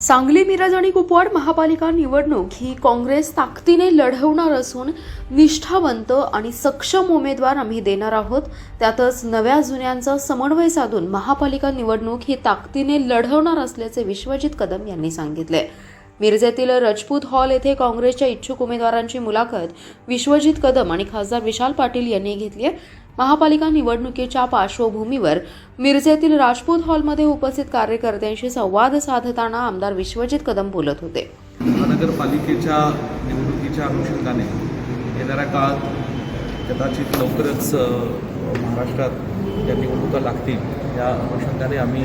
सांगली, मिरज आणि कुपवाड महापालिका निवडणूक ही काँग्रेस ताकदीने लढवणार असून निष्ठावंत आणि सक्षम उमेदवार आम्ही देणार आहोत। त्यातच नव्या जुन्यांचा समन्वय साधून महापालिका निवडणूक ही ताकदीने लढवणार असल्याचे विश्वजित कदम यांनी सांगितले। मिरजेतील राजपूत हॉल येथे काँग्रेसच्या इच्छुक उमेदवारांची मुलाखत विश्वजित कदम आणि खासदार विशाल पाटील यांनी घेतली आहे। महापालिका निवडणुकीच्या पार्श्वभूमीवर मिरजेतील राजपूत हॉलमध्ये उपस्थित कार्यकर्त्यांशी संवाद साधताना आमदार विश्वजित कदम बोलत होते। महानगरपालिकेच्या निवडणुकीच्या अनुषंगाने येणाऱ्या काळात कदाचित लवकरच महाराष्ट्रात या निवडणुका लागतील या अनुषंगाने आम्ही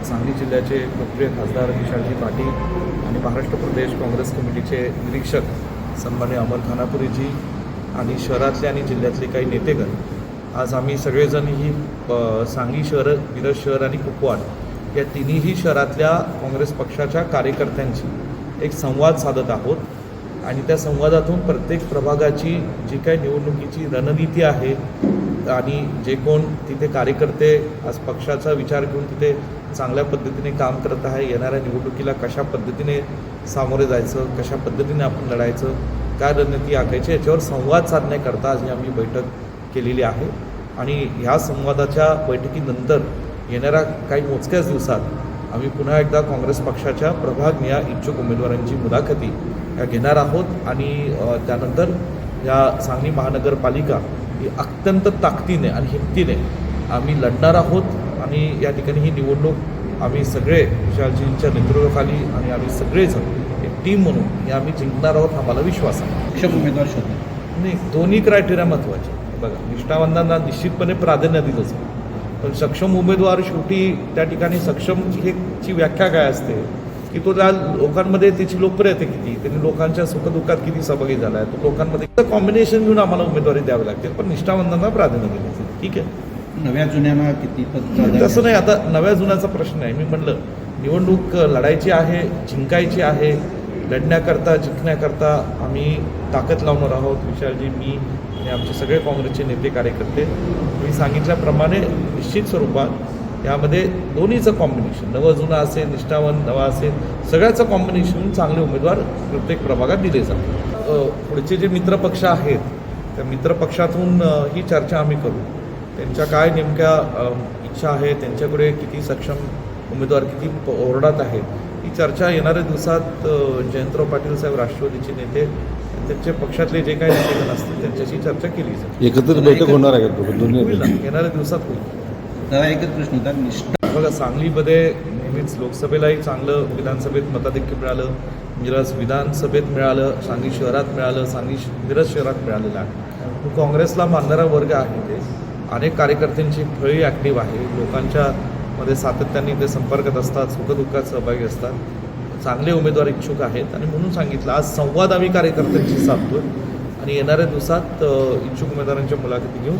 सांगली जिल्ह्याचे लोकप्रिय खासदार विशालजी पाटील आणि महाराष्ट्र प्रदेश काँग्रेस कमिटीचे निरीक्षक सन्माननीय अमर खानापुरीजी आणि शहरातले आणि जिल्ह्यातले काही नेतेगण आज आम्ही सगळेजण ही सांगली शहर, मिरज शहर आणि कुपवाड या तिन्ही शहरातल्या काँग्रेस पक्षाच्या कार्यकर्त्यांची एक संवाद साधत आहोत आणि त्या संवादातून प्रत्येक प्रभागाची जी काही निवडणुकीची रणनीती आहे आणि जे कोण तिथे कार्यकर्ते आज पक्षाचा विचार घेऊन तिथे चांगल्या पद्धतीने काम करत आहे, येणाऱ्या निवडणुकीला कशा पद्धतीने सामोरे जायचं, कशा पद्धतीने आपण लढायचं, काय रणनीती आखायची याच्यावर संवाद साधण्याकरता आज आम्ही बैठक केलेली आहे। आणि ह्या संवादाच्या बैठकीनंतर येणाऱ्या काही मोजक्याच दिवसात आम्ही पुन्हा एकदा काँग्रेस पक्षाच्या प्रभागनिहाय इच्छुक उमेदवारांची मुलाखती या घेणार आहोत आणि त्यानंतर या सांगली महानगरपालिका ही अत्यंत ताकदीने आणि हिमतीने आम्ही लढणार आहोत आणि या ठिकाणी ही निवडणूक आम्ही सगळे विशालजींच्या नेतृत्वाखाली आणि आम्ही सगळेजण एक टीम म्हणून हे आम्ही जिंकणार आहोत हा मला विश्वास आहे। सक्षम उमेदवार शोधणे नाही, दोन्ही क्रायटेरिया महत्त्वाचे। बघा, निष्ठावंतांना निश्चितपणे प्राधान्य दिलंच, पण सक्षम उमेदवार शेवटी त्या ठिकाणी सक्षम ची व्याख्या काय असते की तो त्या लोकांमध्ये त्याची लोकप्रियता किती, त्यांनी लोकांच्या सुखदुःखात किती सहभागी झाला आहे, तो लोकांमध्ये कॉम्बिनेशन घेऊन आम्हाला उमेदवारी द्यावी लागते, पण निष्ठावंतांना प्राधान्य दिलं। ठीक आहे, नव्या जुन्यांना किती तसं नाही। आता नव्या जुन्याचा प्रश्न आहे, मी म्हटलं निवडणूक लढायची आहे, जिंकायची आहे, लढण्याकरता जिंकण्याकरता आम्ही ताकद लावणार आहोत। विशालजी, मी आणि आमचे सगळे काँग्रेसचे नेते कार्यकर्ते मी सांगितल्याप्रमाणे निश्चित स्वरूपात यामध्ये दोन्हीचं कॉम्बिनेशन, नवं जुनं असेल, निष्ठावंत नवा असेल, सगळ्याचं कॉम्बिनेशन चांगले उमेदवार प्रत्येक प्रभागात दिले जातात। पुढचे जे मित्रपक्ष आहेत त्या मित्रपक्षातून ही चर्चा आम्ही करू, त्यांच्या काय नेमक्या इच्छा आहे, त्यांच्याकडे किती सक्षम उमेदवार किती ओरडात आहेत, ही चर्चा येणाऱ्या दिवसात जयंतराव पाटील साहेब राष्ट्रवादीचे नेते त्यांचे पक्षातले जे काही नेतेगण असतील त्यांच्याशी चर्चा केली जाईल। एकत्र बैठक होणार आहे का? येणाऱ्या दिवसात होईल। जरा एकच प्रश्न होता, निष्ठा बघा, सांगलीमध्ये नेहमीच लोकसभेलाही चांगलं विधानसभेत मताधिक्य मिळालं, मिरज विधानसभेत मिळालं, सांगली शहरात मिळालं, सांगली मिरज शहरात मिळालेलं आहे। काँग्रेसला मानणारा वर्ग आहे, ते अनेक कार्यकर्त्यांची फळी ॲक्टिव्ह आहे, लोकांच्या मध्ये सातत्याने ते संपर्कात असतात, सुखदुःखात सहभागी असतात, चांगले उमेदवार इच्छुक आहेत आणि म्हणून सांगितलं आज संवाद आम्ही कार्यकर्त्यांशी साधतोय आणि येणाऱ्या दिवसात इच्छुक उमेदवारांच्या मुलाखती घेऊन